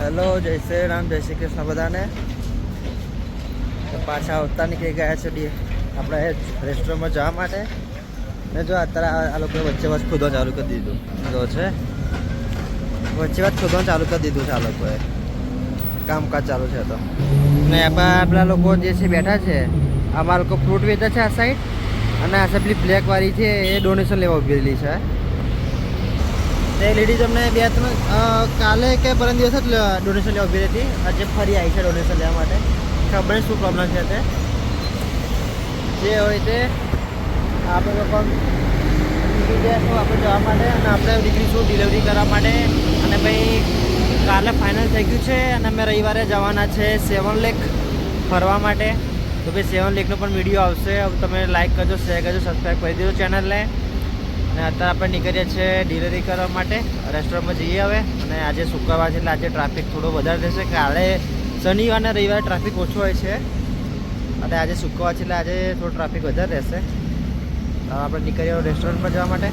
Hello, જય શ્રી રામ, જય શ્રી કૃષ્ણ બધાને. પાછા આવતા નીકળી ગયા છે આપણે રેસ્ટોરન્ટમાં જવા માટે. ને જો અત્યારે આ લોકોએ વચ્ચે વચ્ચે ખોદવાનું ચાલુ કરી દીધું. જો છે વચ્ચે વચ્ચે ખોદવાનું ચાલુ કરી દીધું છે આ લોકોએ. કામકાજ ચાલુ છે તો. ને આપણા લોકો જે છે બેઠા છે, અમારા લોકો ફ્રૂટ વેચે છે આ સાઈડ, અને આ પેલી બ્લેક વાળી છે એ ડોનેશન લેવા ઉભેલી છે. તે લેડીઝ અમને 2-3 કાલે કે પરમ દિવસ જ ડોનેશન લેવા ઉભી હતી. આજે ફરી આવી છે ડોનેશન લેવા માટે. ખબર નહીં શું પ્રોબ્લેમ છે તે. જે હોય તે આપણે લોકો નીકળી જઈશું આપણે જવા માટે, અને આપણે નીકળીશું ડિલિવરી કરવા માટે. અને ભાઈ કાલે ફાઇનલ થઈ ગયું છે, અને અમે રવિવારે જવાના છે 7 લેક ફરવા માટે. તો ભાઈ 7 લેકનો પણ વિડીયો આવશે. તમે લાઈક કરજો, શેર કરજો, સબસ્ક્રાઈબ કરી દેજો ચેનલને. અને અત્યારે આપણે નીકળીએ છીએ ડિલિવરી કરવા માટે. રેસ્ટોરન્ટમાં જઈએ હવે. અને આજે શુક્રવાર છે એટલે આજે ટ્રાફિક થોડો વધારે રહેશે. કાલે શનિવાર અને રવિવારે ટ્રાફિક ઓછો હોય છે, અને આજે શુક્રવાર છે એટલે આજે થોડું ટ્રાફિક વધારે રહેશે. આપણે નીકળીએ રેસ્ટોરન્ટ પર જવા માટે.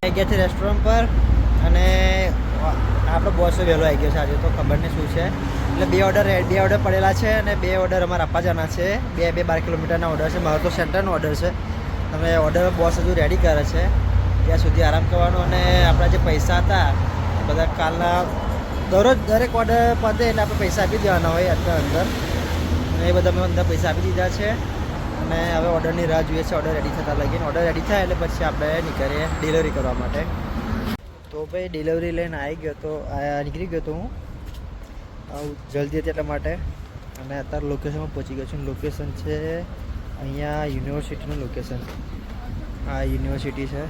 આવી ગયા છે રેસ્ટોરન્ટ પર, અને આપણો બોસ વહેલો આવી ગયો છે આજે. તો ખબર નહીં શું છે. એટલે બે ઓર્ડર પડેલા છે, અને 2 ઓર્ડર અમારે આપવા જવાના છે. 12 કિલોમીટરના ઓર્ડર છે. મારો તો સેન્ટરનો ઓર્ડર છે. તમે ઓર્ડર બોસ હજુ રેડી કરે છે, ત્યાં સુધી આરામ કરવાનો. અને આપણા જે પૈસા હતા બધા કાલના દરેક ઓર્ડર પતે એટલે આપણે પૈસા આપી દેવાના હોય અંદર. અને એ બધા મેં અંદર પૈસા આપી દીધા છે. અને હવે ઓર્ડરની રાહ જોઈએ છે. ઓર્ડર રેડી થતાં લાગીને ઓર્ડર રેડી થાય એટલે પછી આપણે નીકળીએ ડિલિવરી કરવા માટે. તો ભાઈ ડિલિવરી લઈને આવી ગયો તો નીકળી ગયો તો હું જલ્દી હતી એટલા માટે. અને અત્યારે લોકેશનમાં પહોંચી ગયો છું. લોકેશન છે અહીંયા યુનિવર્સિટીનું લોકેશન. આ યુનિવર્સિટી છે.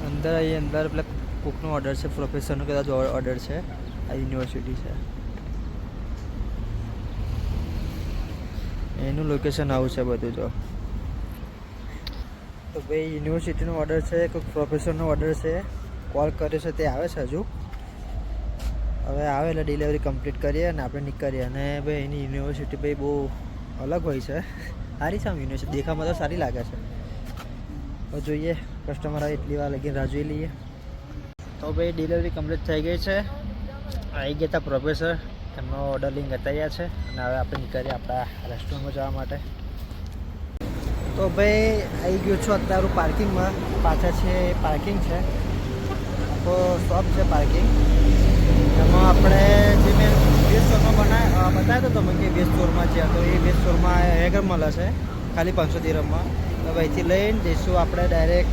અંદર પેલા કોકનો ઓર્ડર છે, પ્રોફેસરનો કદાચ ઓર્ડર છે. આ યુનિવર્સિટી છે, એનું લોકેશન આવું છે બધું. જો તો ભાઈ યુનિવર્સિટીનો ઓર્ડર છે, કોઈક પ્રોફેસરનો ઓર્ડર છે. કોલ કર્યો છે તે આવે છે હજુ. હવે આવે એટલે ડિલિવરી કમ્પ્લીટ કરીએ અને આપણે નીકળીએ. અને ભાઈ એની યુનિવર્સિટી ભાઈ બહુ અલગ હોય છે. સારી છે આમ યુનિવર્સિટી, દેખામાં તો સારી લાગે છે. તો જોઈએ, કસ્ટમર આવે એટલી વાર લગીને રાહ જોઈ લઈએ. તો ભાઈ ડિલિવરી કમ્પ્લીટ થઈ ગઈ છે. આવી ગયા હતા પ્રોફેસર, એમનો ઓર્ડર લઈને જતા રહ્યા છે. અને હવે આપણે નીકળીએ આપણા રેસ્ટોરન્ટમાં જવા માટે. તો ભાઈ આવી ગયો છું અત્યારે પાર્કિંગમાં. પાછળ છે પાર્કિંગ છે, આખો શોપ છે પાર્કિંગ. એમાં આપણે જે મેં વેજ સ્ટોરમાં બતાવ્યો હતો તમે કે વેજ સ્ટોરમાં છે, તો એ વેજ સ્ટોરમાં હેગર મળે છે ખાલી 500 દિરહમમાં. તો અહીંથી લઈને જઈશું આપણે ડાયરેક્ટ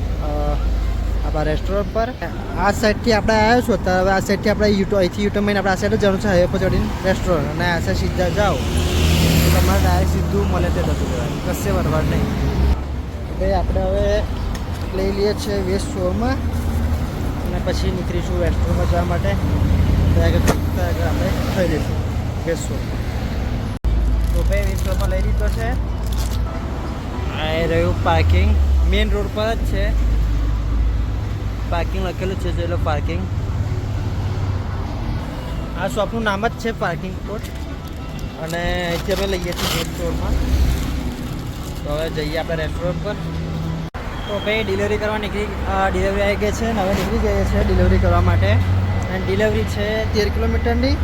આપણા રેસ્ટોરન્ટ પર. આ સાઈડથી આપણે આવ્યો છો તો હવે આ સાઈડથી આપણે અહીંથી યુટર્ન મારીને આપણે આ સાઈડ જ જવાનું છે, હાઈવે પર ચડીને રેસ્ટોરન્ટ. અને આ સાઈડ સીધા જાઓ તો તમારે ડાયરેક્ટ સીધું મળે તે જતું રહેવાનું, કશે વરવાડ નહીં. ભાઈ આપણે હવે લઈ લઈએ છીએ વેજ સ્ટોરમાં, અને પછી નીકળીશું રેસ્ટોરન્ટમાં જવા માટે. આગળ આપણે ખાઈ લઈશું વેજ સ્ટોર. તો ભાઈ વેજ સ્ટોરમાં લઈ લીધો છે. આ રહ્યું પાર્કિંગ, મેઇન રોડ પર જ છે પાર્કિંગ લખેલું છે. ચલો પાર્કિંગ, આ શોપનું નામ જ છે પાર્કિંગ પ્લોટ. અને અહીંથી અમે લઈએ છીએ વેજ સ્ટોરમાં. તો હવે જઈએ આપણે રેસ્ટોરન્ટ પર. તો ભાઈ ડિલિવરી કરવા ડિલિવરી આવી ગઈ છે, અને હવે નીકળી જઈએ છીએ ડિલિવરી કરવા માટે. અને ડિલિવરી છે 13 કિલોમીટરની.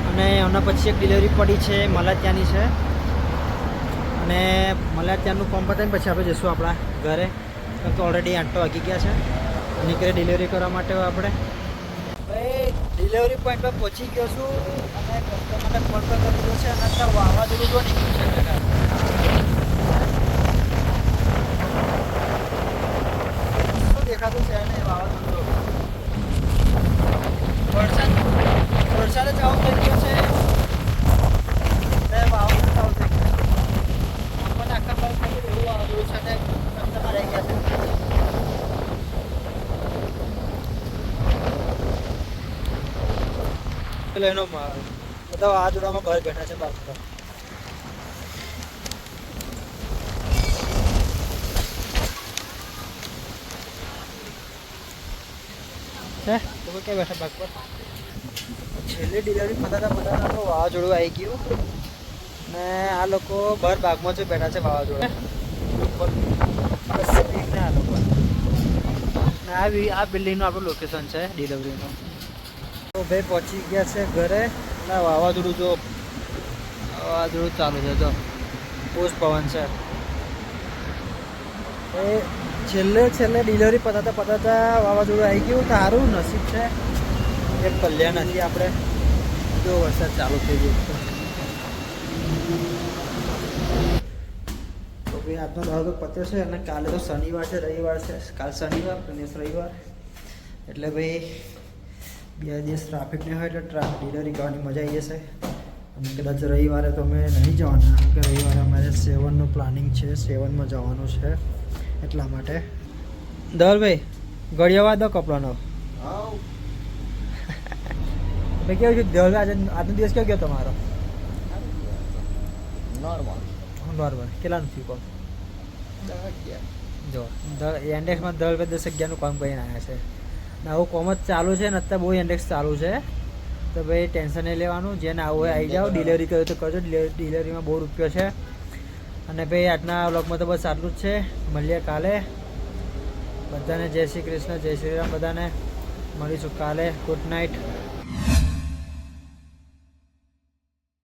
અને એના પછી એક ડિલિવરી પડી છે મલાત્યાની છે. અને મલાત્યાનું ફોર્મ પતાવીને પછી આપણે જઈશું આપણા ઘરે, કેમ કે ઓલરેડી 8 વાગી ગયા છે. નીકળે ડિલિવરી કરવા માટે આપણે. ભાઈ ડિલિવરી પોઈન્ટ પર પહોંચી ગયો છું, અને કસ્ટમરને ફોન પર કરી દીધો છે. અને અત્યારે વાવાઝોડું જો નીકળ્યું છે. શું દેખાતું છે એને વાવાઝોડું? વરસાદ ચાલુ થઈ ગયો છે. વાવાઝોડું ચાલુ થઈ ગયું છે. આપણને આખા પર એવું વાવાઝોડું છે, અને કસ્ટમર આવી ગયા છે. એટલે એનો બધા વાવાઝોડામાં બહાર બેઠા છે બાજુ પર. તો ક્યાં બેઠા બાગ પર? છેલ્લી ડિલિવરી પતાતા તો વાવાઝોડું આવી ગયું, ને આ લોકો બહાર બાગમાં જ બેઠા છે વાવાઝોડા. આ લોકો આ બિલ્ડિંગનું આપણું લોકેશન છે ડિલિવરીનું. તો ભાઈ પહોંચી ગયા છે ઘરે. ના વાવાઝોડું જો વાવાઝોડું ચાલુ છે જો પોસ્ટ પવન છે. એ છેલ્લે ડિલિવરી પતાતા વાવાઝોડું આવી ગયું. સારું નસીબ છે એ પલ્યા નથી આપણે. જો વરસાદ ચાલુ થઈ ગયો તો ભાઈ આજનો દાડો પત્યો છે. અને કાલે તો શનિવાર છે, રવિવાર છે. કાલ શનિવાર અને રવિવાર એટલે ભાઈ 2 દિવસ ટ્રાફિક નહીં હોય એટલે ડિલિવરી કરવાની મજા આવી જશે. અને કદાચ રવિવારે તો અમે નહીં જવાના, કે રવિવારે અમારે 7નું પ્લાનિંગ છે, 7માં જવાનું છે એટલા માટે. ધવલભાઈ ઘડિયાવા દો કપડાનો. ભાઈ કેવું છે ધવલભાઈ, આજનો દિવસ કેવો ગયો તમારો? નોર્મલ. કેટલાનું થયું કોમ? જો ઇન્ડેક્સમાં ધવલભાઈ 10-11નું કામ કરીને આવ્યા છે. ને આવું કોમ જ ચાલુ છે ને અત્યારે બહુ ઇન્ડેક્સ ચાલુ છે. તો ભાઈ ટેન્શન નહીં લેવાનું. જેને આવું હોય આવી જાઓ. ડિલિવરી કર્યો તો કરજો. ડિલિવરીમાં બહુ રૂપિયો છે. અને ભાઈ આજના વ્લોગમાં તો બસ આટલું જ છે. મળીએ કાલે. બધાને જય શ્રી કૃષ્ણ, જય શ્રી રામ. બધાને મળીશું કાલે. Good night.